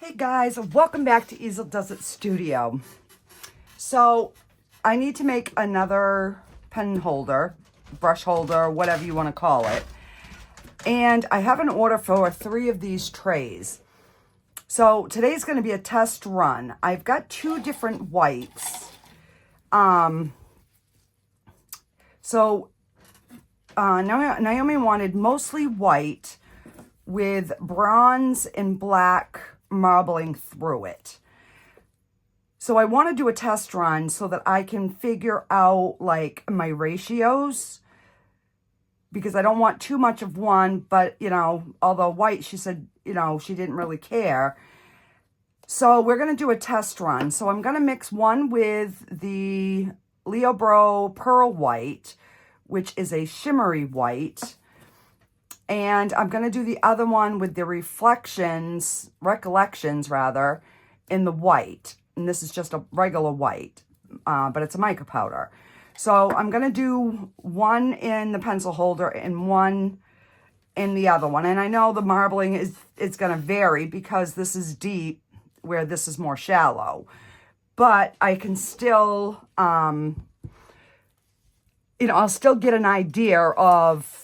Hey guys, welcome back to Easeldoesitstudio. So I need to make another pen holder, brush holder, whatever you want to call it. And I have an order for 3 of these trays. So today's going to be a test run. I've got 2 different whites. Naomi wanted mostly white with bronze and black marbling through it. So I want to do a test run so that I can figure out like my ratios, because I don't want too much of one, but you know, although white, she said, you know, she didn't really care. So we're going to do a test run. So I'm going to mix one with the Leo Bro Pearl White, which is a shimmery white. And I'm going to do the other one with the recollections rather, in the white. And this is just a regular white, but it's a mica powder. So I'm going to do one in the pencil holder and one in the other one. And I know the marbling it's going to vary because this is deep where this is more shallow. But I can still, I'll still get an idea of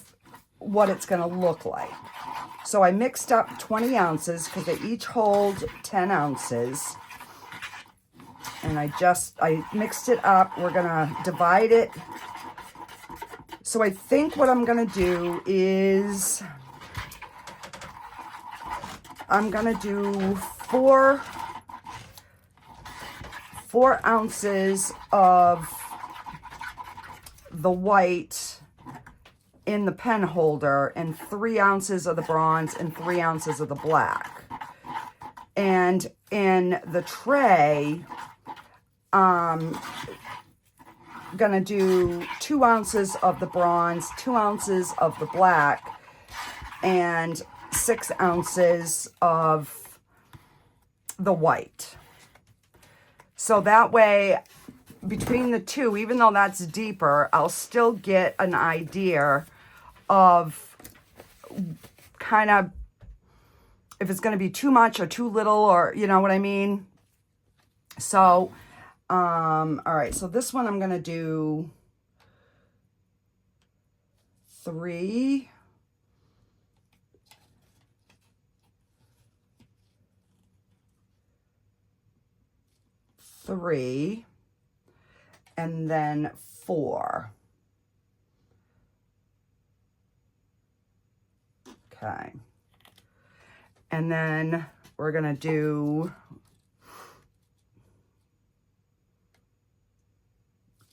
what it's going to look like. So I mixed up 20 ounces because they each hold 10 ounces. And I mixed it up. We're going to divide it. So I think what I'm going to do is I'm going to do 4 ounces of the white in the pen holder and 3 ounces of the bronze and 3 ounces of the black. And in the tray, I'm gonna do 2 ounces of the bronze, 2 ounces of the black, and 6 ounces of the white. So that way, between the two, even though that's deeper, I'll still get an idea of kind of if it's going to be too much or too little, or you know what I mean. So all right, so this one I'm going to do 3 and then 4. Okay. And then we're going to do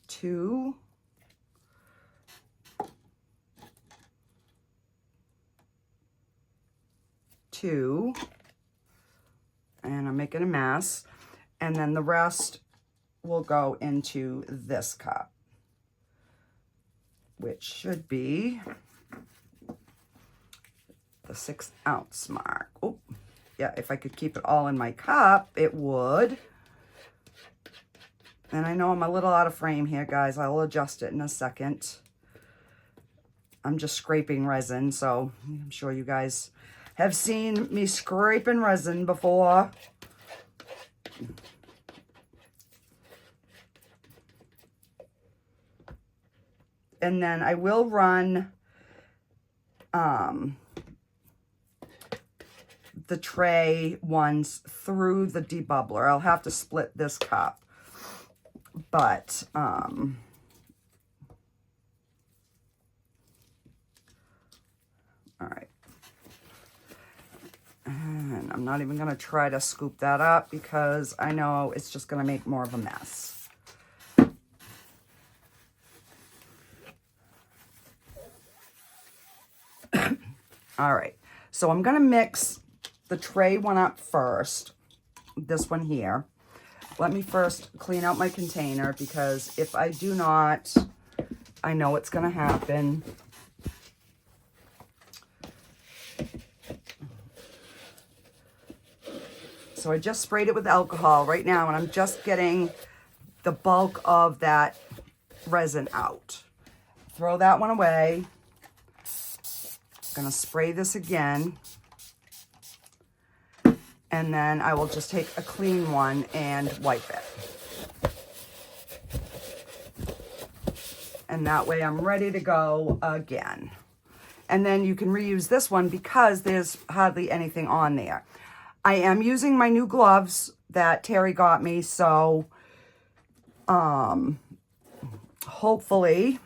2, 2, and I'm making a mess. And then the rest will go into this cup, which should be the 6 ounce mark. Oh, yeah, if I could keep it all in my cup, it would. And I know I'm a little out of frame here, guys. I'll adjust it in a second. I'm just scraping resin, so I'm sure you guys have seen me scraping resin before. And then I will run the tray ones through the debubbler. I'll have to split this cup. But all right. And I'm not even going to try to scoop that up because I know it's just going to make more of a mess. All right, so I'm going to mix the tray one up first, this one here. Let me first clean out my container because if I do not, I know it's going to happen. So I just sprayed it with alcohol right now, and I'm just getting the bulk of that resin out. Throw that one away. I'm going to spray this again. And then I will just take a clean one and wipe it. And that way I'm ready to go again. And then you can reuse this one because there's hardly anything on there. I am using my new gloves that Terry got me, so hopefully.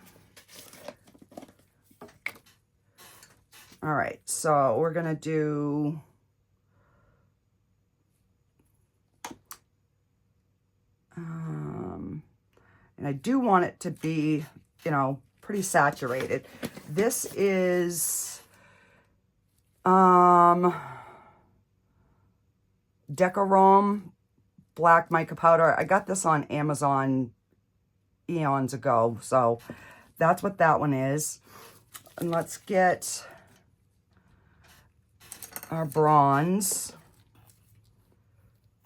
All right, so we're gonna do and I do want it to be, you know, pretty saturated. This is Decorum black mica powder. I got this on Amazon eons ago, so that's what that one is. And let's get our bronze.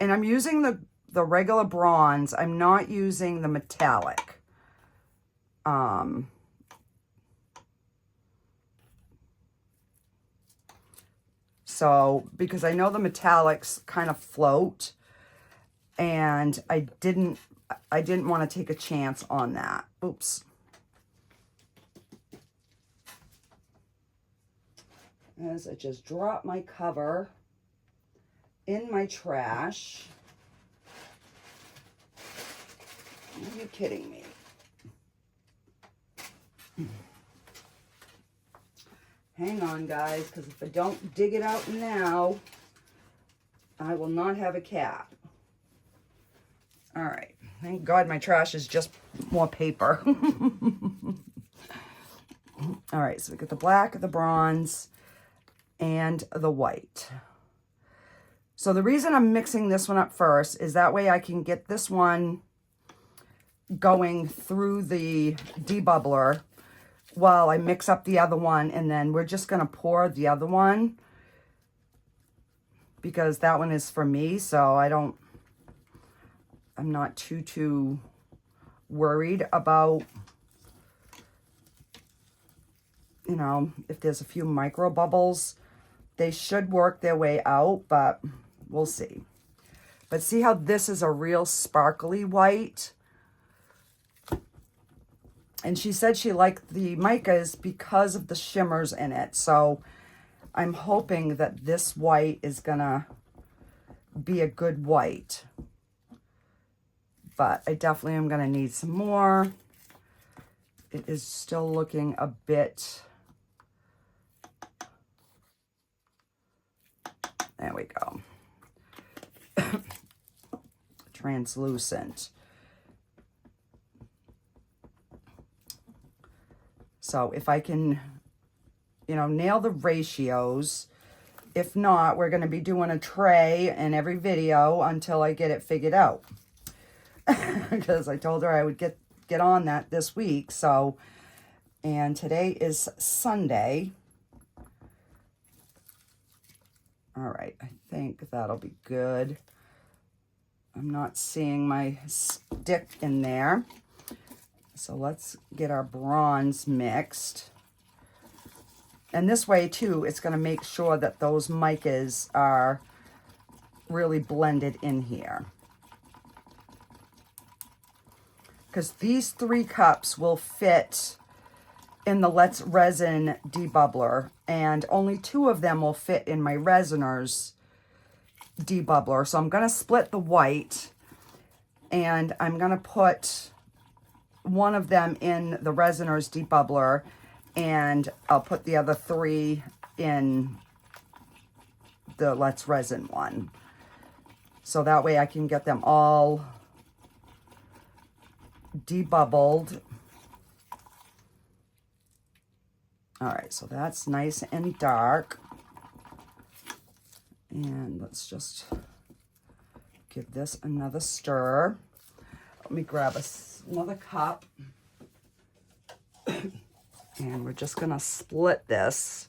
And I'm using the regular bronze. I'm not using the metallic. So, because I know the metallics kind of float, and I didn't want to take a chance on that. Oops. As I just drop my cover in my trash. Are you kidding me? Hang on, guys, because if I don't dig it out now, I will not have a cap. All right. Thank God my trash is just more paper. All right, so we got the black, the bronze, and the white. So the reason I'm mixing this one up first is that way I can get this one going through the debubbler while I mix up the other one, and then we're just going to pour the other one because that one is for me, so I'm not too worried about, you know, if there's a few micro bubbles. They should work their way out, but we'll see. But see how this is a real sparkly white? And she said she liked the micas because of the shimmers in it. So I'm hoping that this white is gonna be a good white. But I definitely am gonna need some more. It is still looking a bit, there we go. Translucent. So if I can, you know, nail the ratios. If not, we're going to be doing a tray in every video until I get it figured out. Because I told her I would get on that this week. So, and today is Sunday. All right, I think that'll be good. I'm not seeing my stick in there. So let's get our bronze mixed. And this way too, it's going to make sure that those micas are really blended in here. Because these 3 cups will fit in the Let's Resin debubbler, and only 2 of them will fit in my Resiners debubbler. So I'm going to split the white, and I'm going to put one of them in the Resiners debubbler, and I'll put the other 3 in the Let's Resin one. So that way I can get them all debubbled. All right, so that's nice and dark. And let's just give this another stir. Let me grab another cup. And we're just gonna split this.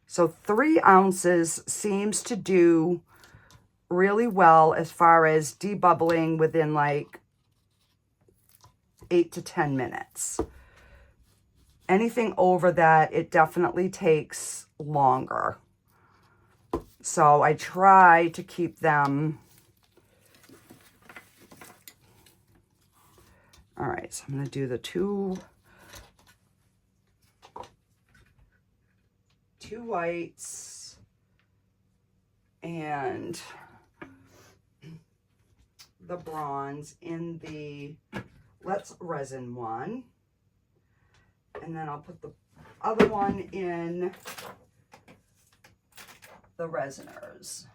So 3 ounces seems to do really well as far as debubbling within like 8 to 10 minutes. Anything over that, it definitely takes longer. So I try to keep them. All right, so I'm going to do the two whites and the bronze in the Let's Resin one. And then I'll put the other one in the Resiners.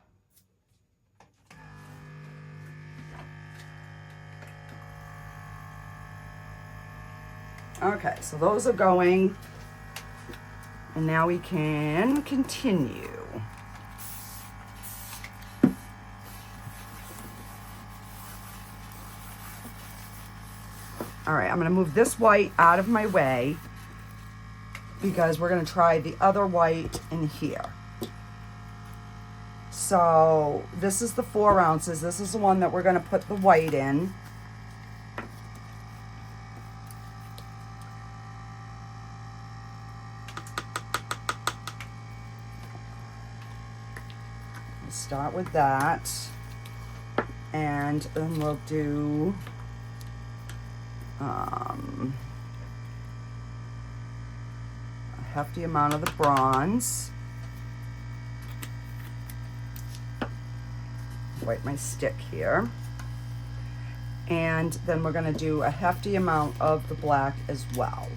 Okay, so those are going, and now we can continue. All right, I'm going to move this white out of my way because we're going to try the other white in here. So this is the 4 ounces. This is the one that we're going to put the white in. Start with that, and then we'll do a hefty amount of the bronze. Wipe my stick here, and then we're going to do a hefty amount of the black as well.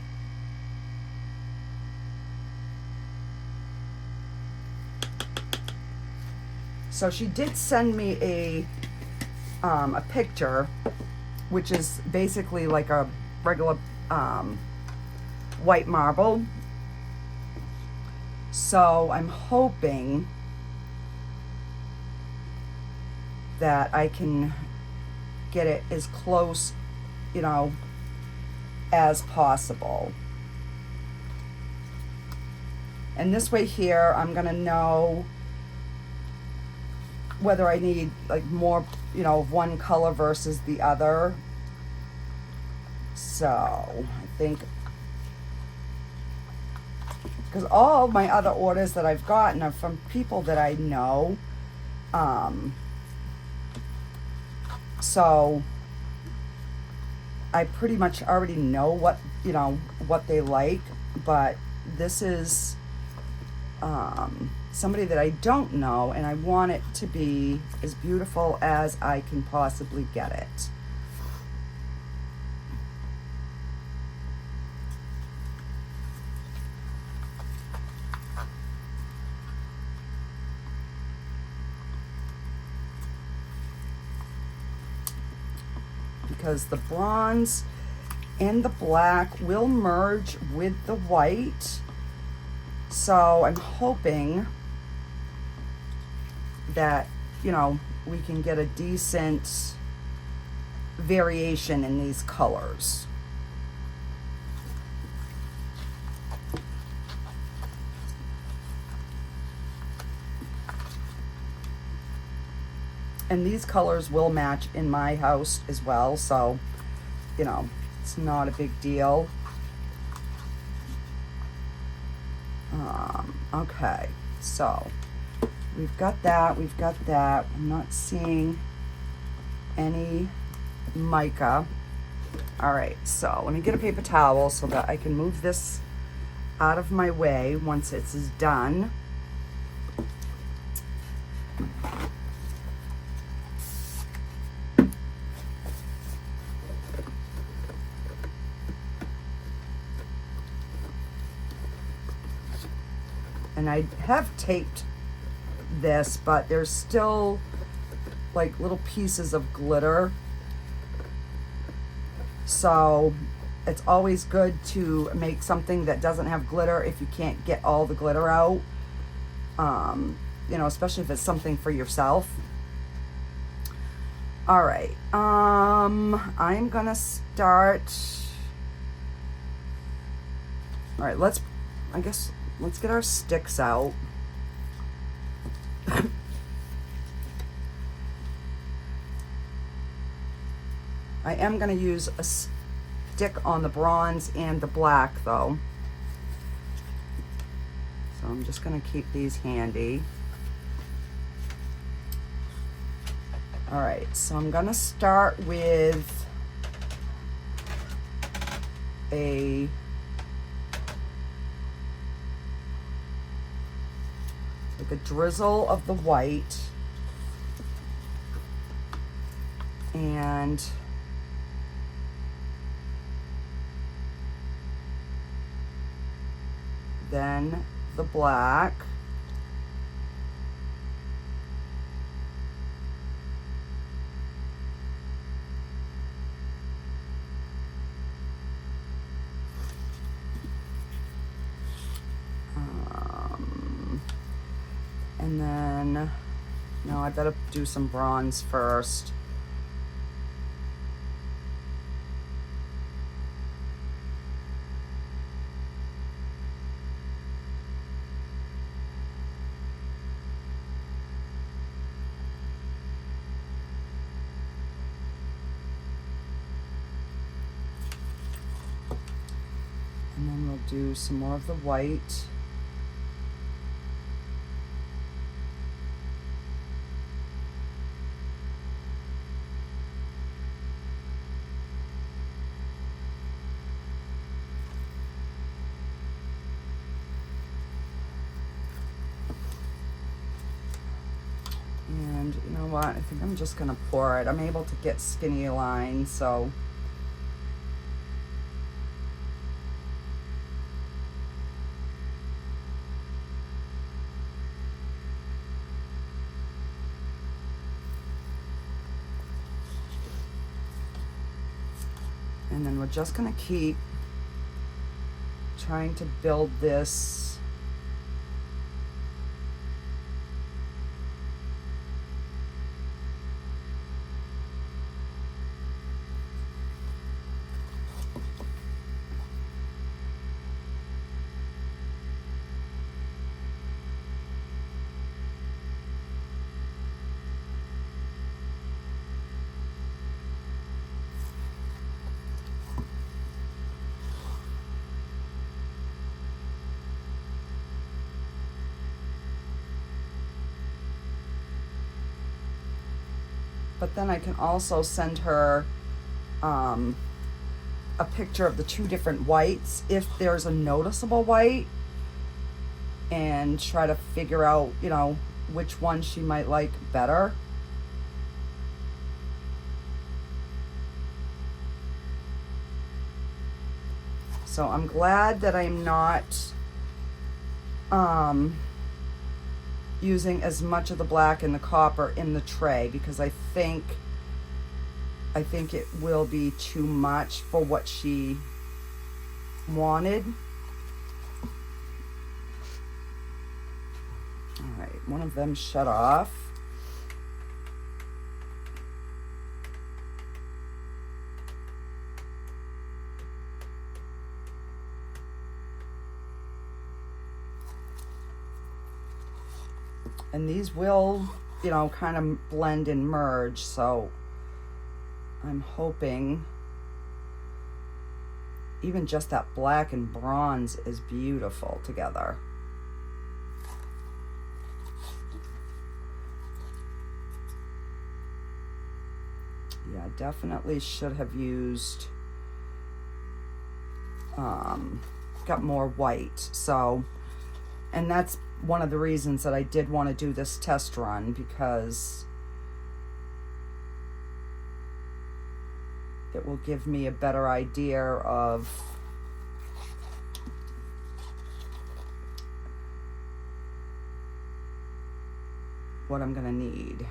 So she did send me a picture, which is basically like a regular white marble. So I'm hoping that I can get it as close, you know, as possible. And this way here, I'm gonna know whether I need like more, you know, one color versus the other. So I think, because all my other orders that I've gotten are from people that I know. So I pretty much already know what, you know, what they like, but this is somebody that I don't know, and I want it to be as beautiful as I can possibly get it. Because the bronze and the black will merge with the white. So I'm hoping that, you know, we can get a decent variation in these colors. And these colors will match in my house as well, so, you know, it's not a big deal. Okay, so we've got that, we've got that. I'm not seeing any mica. All right, so let me get a paper towel so that I can move this out of my way once it's done. And I have taped this, but there's still like little pieces of glitter. So it's always good to make something that doesn't have glitter if you can't get all the glitter out. You know, especially if it's something for yourself. All right, I'm gonna start. All right, let's get our sticks out. I am going to use a stick on the bronze and the black though. So I'm just going to keep these handy. All right, so I'm gonna start with like a drizzle of the white, and then the black. And then, no, I better do some bronze first. And then we'll do some more of the white. And you know what? I think I'm just gonna pour it. I'm able to get skinny lines, so. And then we're just gonna keep trying to build this but then I can also send her a picture of the two different whites if there's a noticeable white, and try to figure out, you know, which one she might like better. So I'm glad that I'm not using as much of the black and the copper in the tray, because I think it will be too much for what she wanted. All right, one of them shut off. And these will, you know, kind of blend and merge, so I'm hoping even just that black and bronze is beautiful together. Yeah, I definitely should have used, got more white. So, and that's one of the reasons that I did want to do this test run, because it will give me a better idea of what I'm gonna need.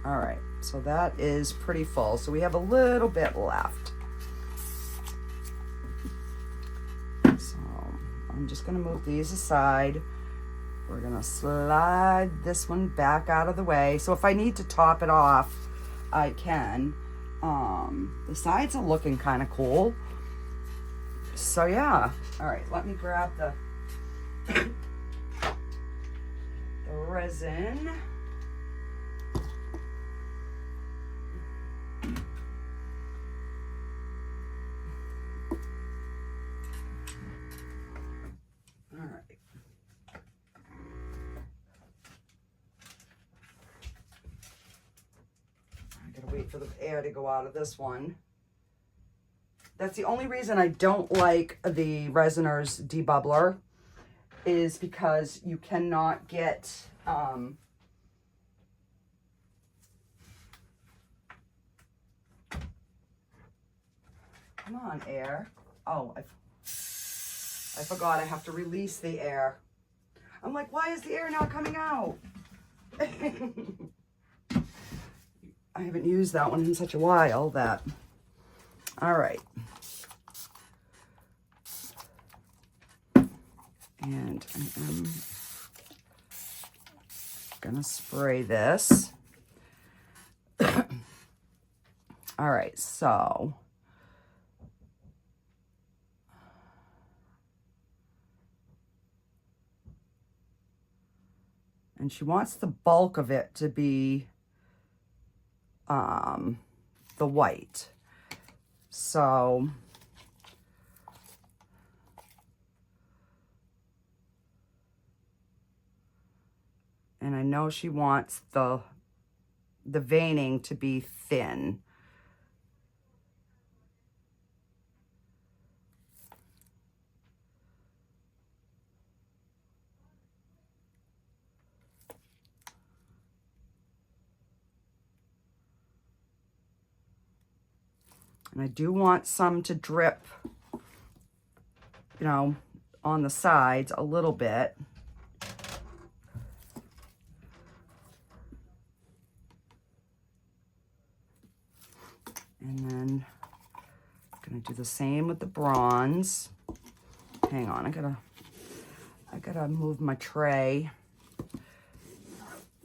All right, so that is pretty full. So we have a little bit left. So I'm just gonna move these aside. We're gonna slide this one back out of the way. So if I need to top it off, I can. The sides are looking kind of cool. So yeah, all right, let me grab the resin. All right. I gotta wait for the air to go out of this one. That's the only reason I don't like the Resiners debubbler, is because you cannot get come on, air. Oh, I forgot I have to release the air. I'm like, why is the air not coming out? I haven't used that one in such a while that. All right. And I am gonna spray this. All right, so and she wants the bulk of it to be the white. So and I know she wants the veining to be thin. And I do want some to drip, you know, on the sides a little bit. And then I'm gonna do the same with the bronze. Hang on, I gotta move my tray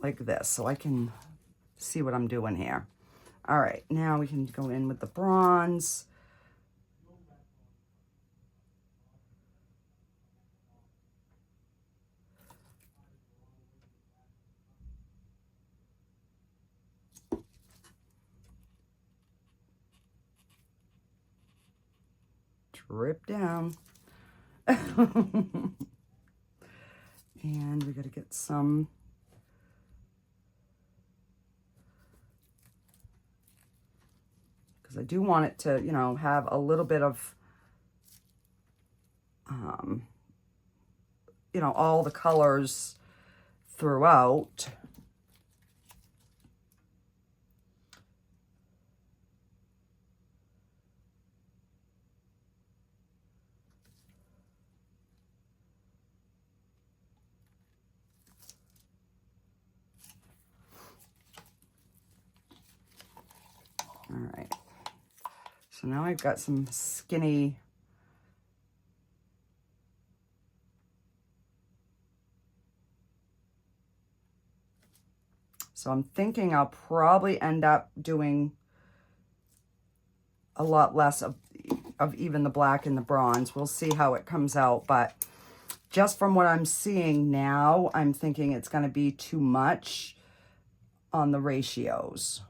like this so I can see what I'm doing here. All right, now we can go in with the bronze. Drip down. And we got to get some because I do want it to, you know, have a little bit of you know, all the colors throughout. All right, so now I've got some skinny so I'm thinking I'll probably end up doing a lot less of even the black and the bronze. We'll see how it comes out, but just from what I'm seeing now, I'm thinking it's going to be too much on the ratios.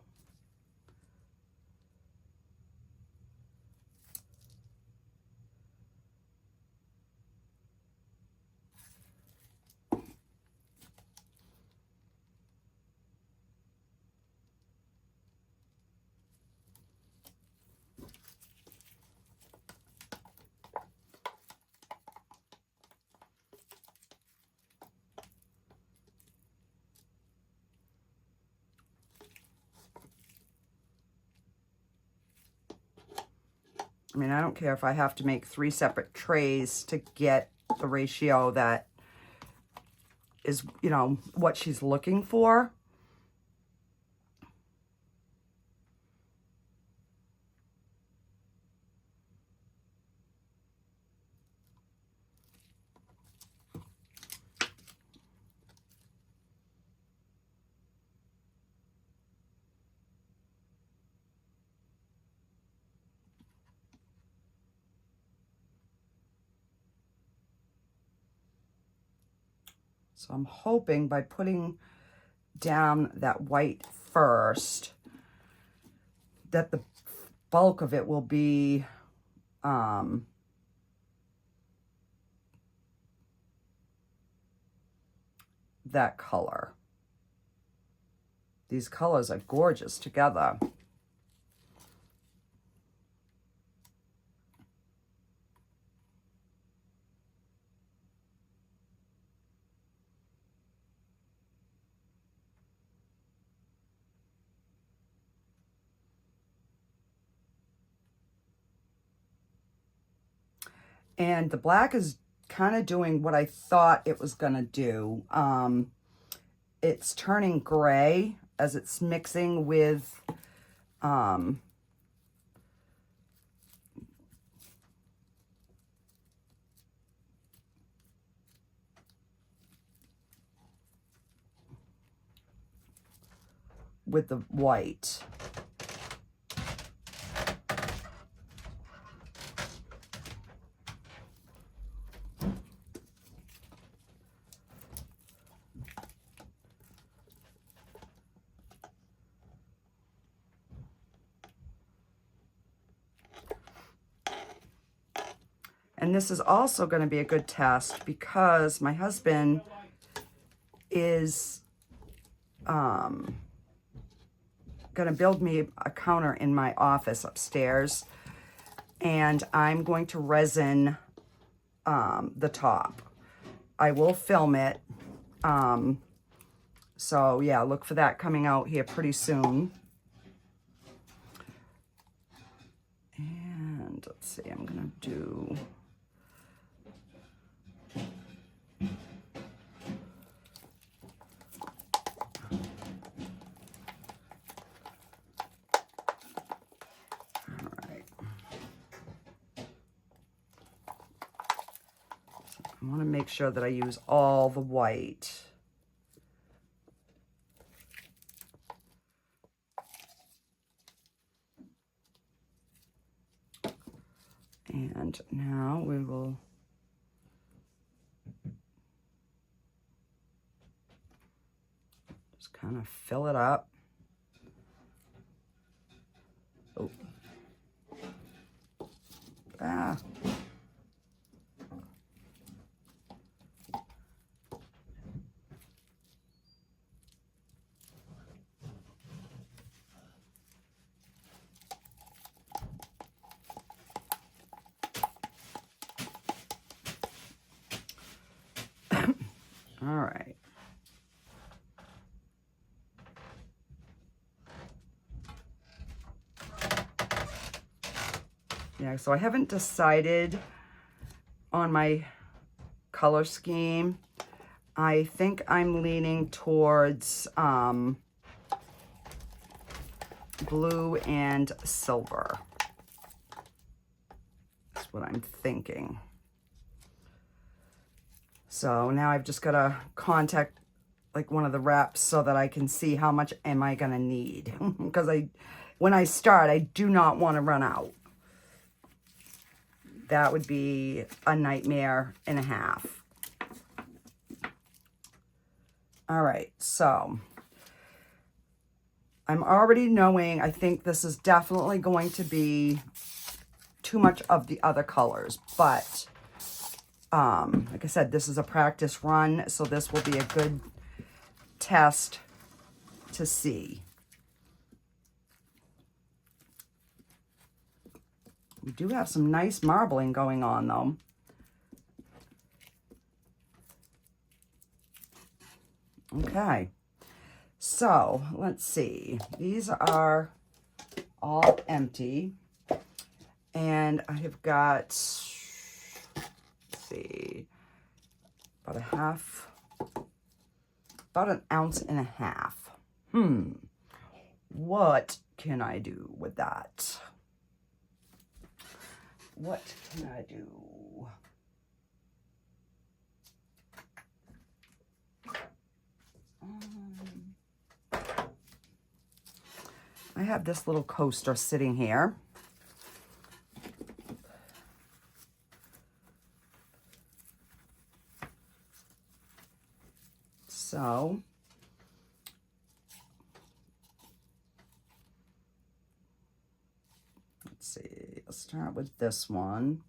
I mean, I don't care if I have to make 3 separate trays to get the ratio that is, you know, what she's looking for. So I'm hoping by putting down that white first that the bulk of it will be that color. These colors are gorgeous together. And the black is kind of doing what I thought it was going to do. It's turning gray as it's mixing with the white. And this is also going to be a good test because my husband is going to build me a counter in my office upstairs, and I'm going to resin the top. I will film it. So yeah, look for that coming out here pretty soon. And let's see, I'm going to do... I want to make sure that I use all the white. And now we will just kind of fill it up. Oh. Ah. All right. Yeah, so I haven't decided on my color scheme. I think I'm leaning towards blue and silver. That's what I'm thinking. So now I've just got to contact like one of the reps so that I can see how much am I going to need. Because when I start, I do not want to run out. That would be a nightmare and a half. All right, so I'm already knowing, I think this is definitely going to be too much of the other colors, but like I said, this is a practice run, so this will be a good test to see. We do have some nice marbling going on, though. Okay, so let's see. These are all empty, and I have got, see, about an ounce and a half. What can I do with that? What can I do? I have this little coaster sitting here. let's see, let's start with this one.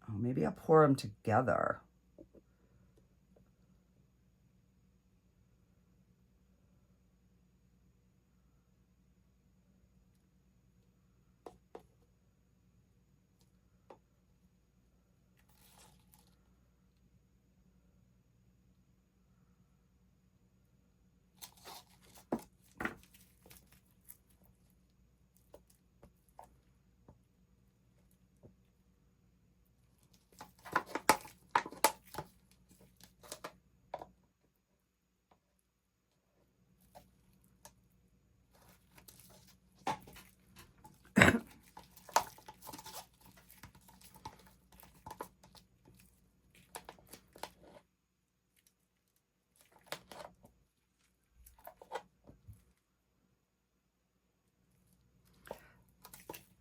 Oh, maybe I'll pour them together.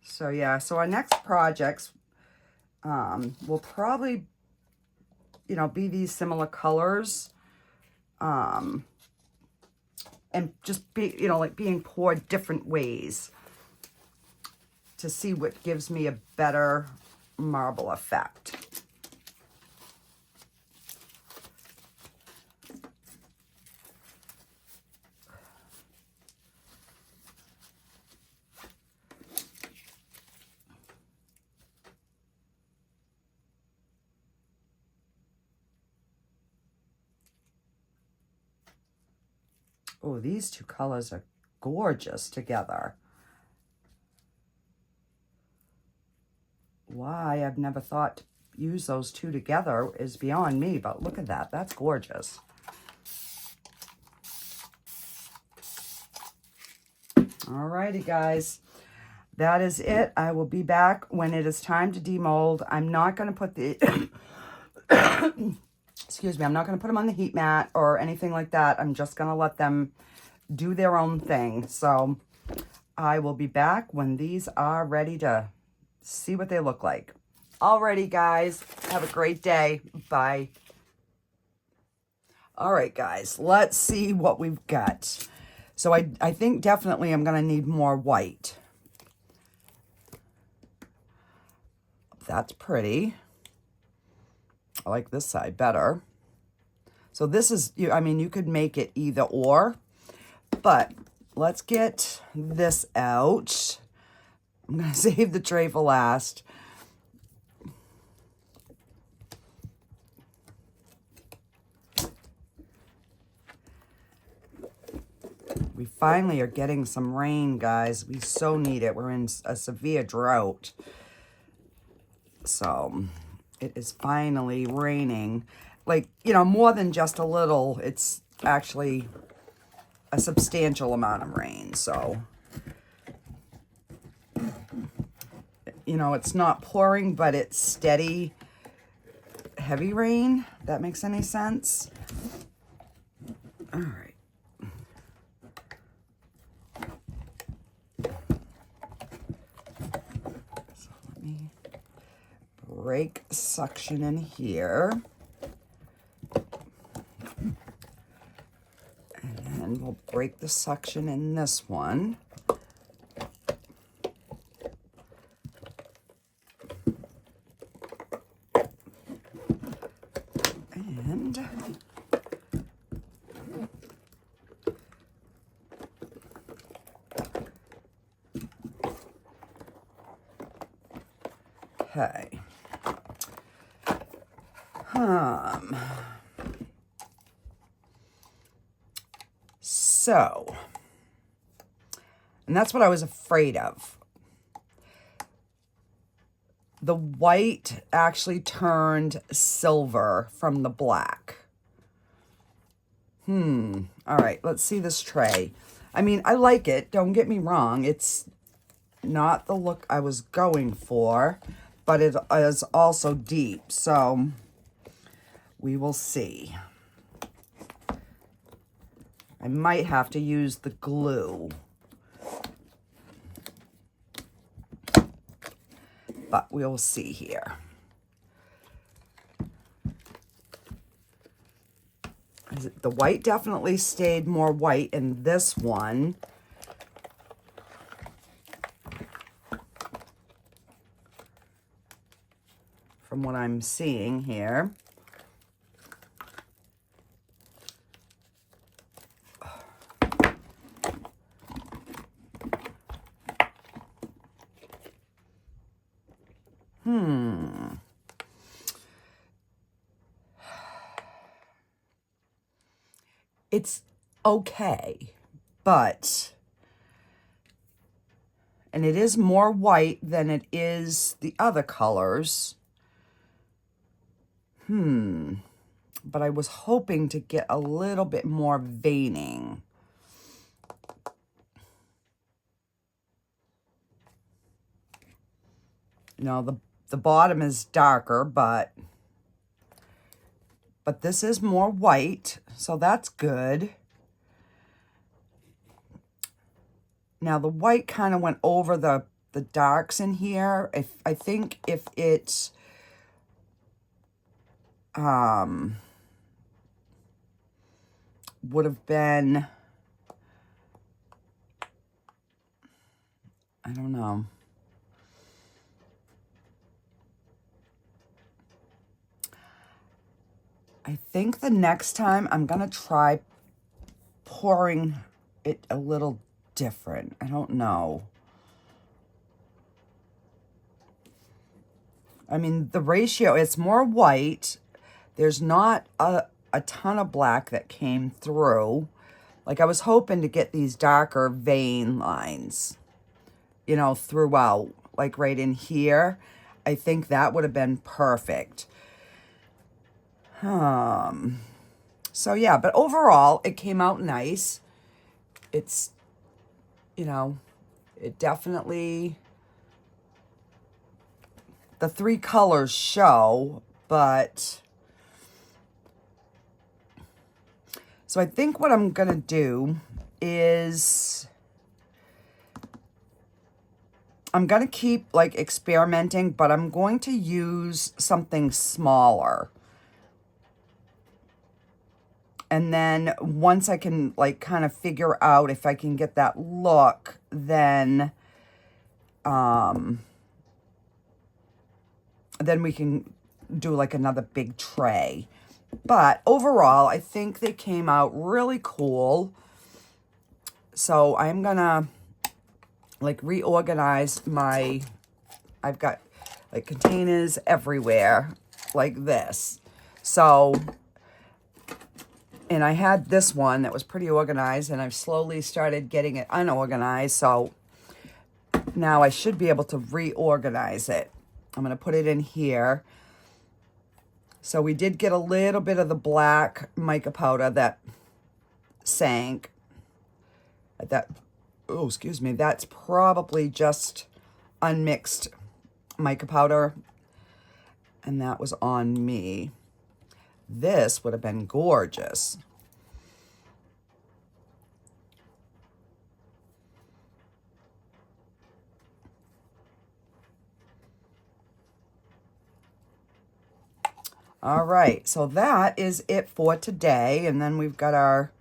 So yeah, so our next projects will probably, you know, be these similar colors. And just be, you know, like being poured different ways to see what gives me a better marble effect. Oh, these two colors are gorgeous together. Why I've never thought to use those two together is beyond me, but look at that. That's gorgeous. Alrighty, guys. That is it. I will be back when it is time to demold. I'm not going to put the... excuse me, I'm not going to put them on the heat mat or anything like that. I'm just going to let them do their own thing. So I will be back when these are ready to see what they look like. Alrighty, guys, have a great day. Bye. All right, guys, let's see what we've got. So I think definitely I'm going to need more white. That's pretty. I like this side better. So this is, I mean, you could make it either or, but let's get this out. I'm going to save the tray for last. We finally are getting some rain, guys. We so need it. We're in a severe drought. So it is finally raining. Like, you know, more than just a little. It's actually a substantial amount of rain. So, you know, it's not pouring, but it's steady, heavy rain. If that makes any sense. All right. So let me break suction in here. And we'll break the suction in this one. And okay. So, and that's what I was afraid of. The white actually turned silver from the black. All right, let's see this tray. I mean, I like it. Don't get me wrong. It's not the look I was going for, but it is also deep. So we will see. I might have to use the glue. But we'll see here. The white definitely stayed more white in this one. from what I'm seeing here. It's okay, but, and it is more white than it is the other colors. But I was hoping to get a little bit more veining. You know, the bottom is darker, but this is more white, so that's good. Now the white kind of went over the darks in here. I think if it would have been, I don't know. I think the next time I'm going to try pouring it a little different. I don't know. I mean, the ratio, it's more white. There's not a ton of black that came through. Like, I was hoping to get these darker vein lines, you know, throughout, like right in here. I think that would have been perfect. So yeah, but overall it came out nice. It's, you know, it definitely, the three colors show, but so I think what I'm gonna do is I'm gonna keep like experimenting, but I'm going to use something smaller. And then once I can like kind of figure out if I can get that look, then we can do like another big tray. But overall, I think they came out really cool. So I'm gonna like reorganize my, I've got like containers everywhere like this. So, and I had this one that was pretty organized, and I've slowly started getting it unorganized. So now I should be able to reorganize it. I'm going to put it in here. So we did get a little bit of the black mica powder that sank. That, oh, excuse me, that's probably just unmixed mica powder. And that was on me. This would have been gorgeous. All right, so that is it for today. And then we've got our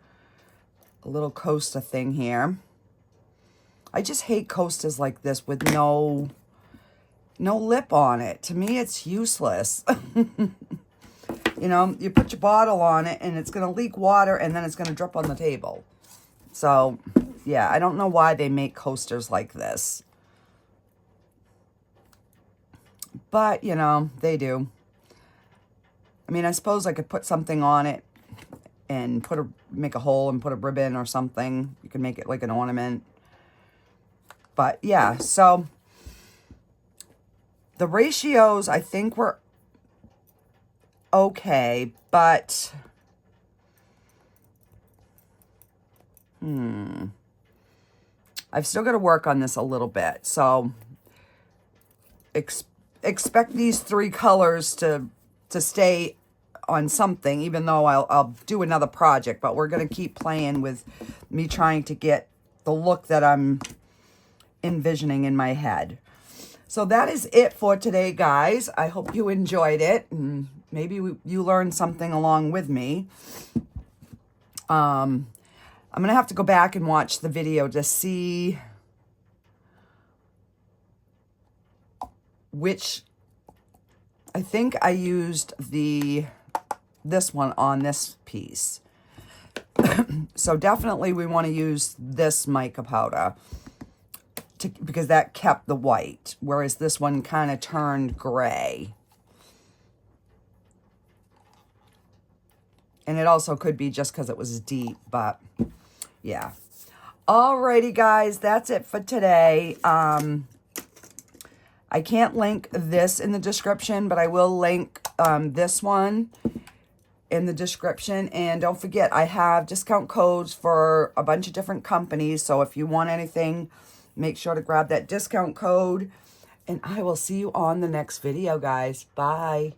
little coaster thing here. I just hate coasters like this with no lip on it. To me, it's useless. You know, you put your bottle on it and it's going to leak water and then it's going to drip on the table. So, yeah, I don't know why they make coasters like this. But, you know, they do. I mean, I suppose I could put something on it and make a hole and put a ribbon or something. You can make it like an ornament. But, yeah, so the ratios, I think, were okay, but I've still got to work on this a little bit. So expect these three colors to stay on something, even though I'll do another project, but we're going to keep playing with me trying to get the look that I'm envisioning in my head. So that is it for today, guys. I hope you enjoyed it, and maybe you learned something along with me. I'm going to have to go back and watch the video to see I think I used this one on this piece. So definitely we want to use this mica powder because that kept the white, whereas this one kind of turned gray. And it also could be just because it was deep, but yeah. Alrighty, guys, that's it for today. I can't link this in the description, but I will link this one in the description. And don't forget, I have discount codes for a bunch of different companies. So if you want anything, make sure to grab that discount code. And I will see you on the next video, guys. Bye.